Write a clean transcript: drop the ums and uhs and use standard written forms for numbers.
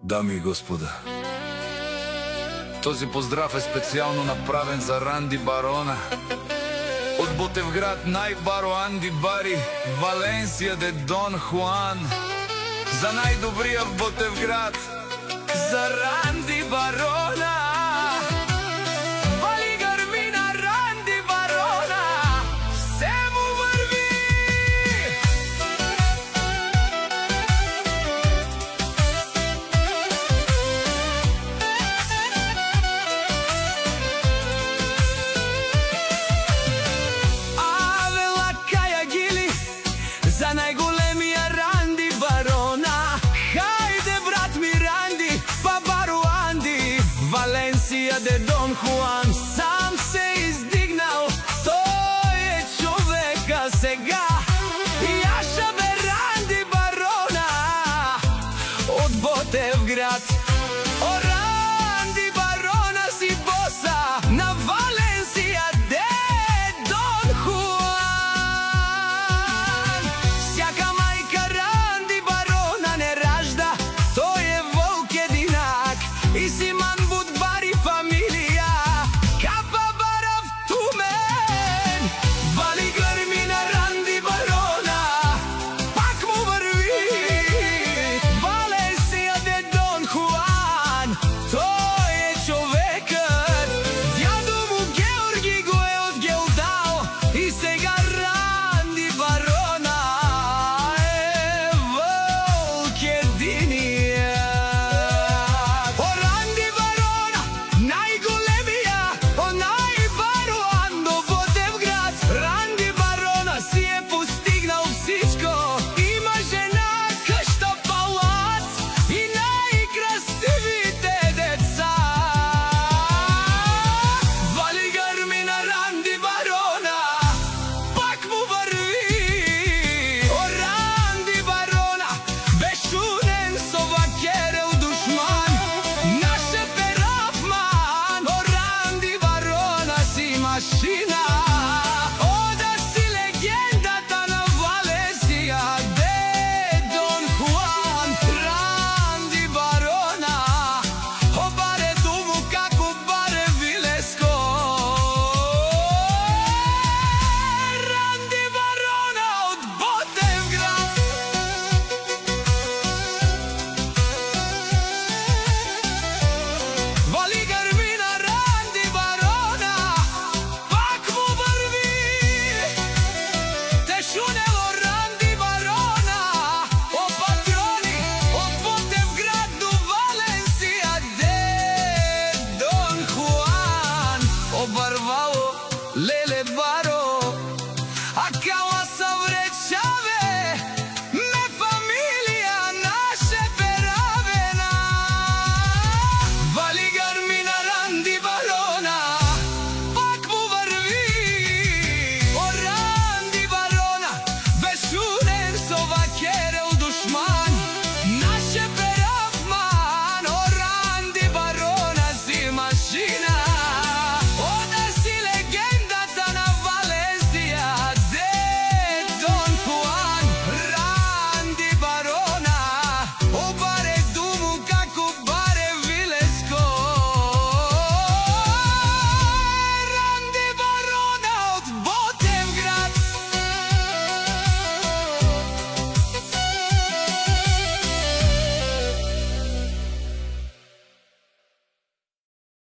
Дами и господа, този поздрав е специално направен за Ранди Барона от Ботевград, най-баро Анди Бари, Валенсия де Дон Хуан. За най-добрия в Ботевград, за Ранди Барона. Вали гърмина Ранди Барона, все му върви. Авела Кая Гили, за най-големия Ранди Барона. Хайде, брат ми Ранди, бабаро Анди, Валенсия де Дон Хуан. Сам се издигнал, той е човека сега. Яша бе Ранди Барона от Ботевград.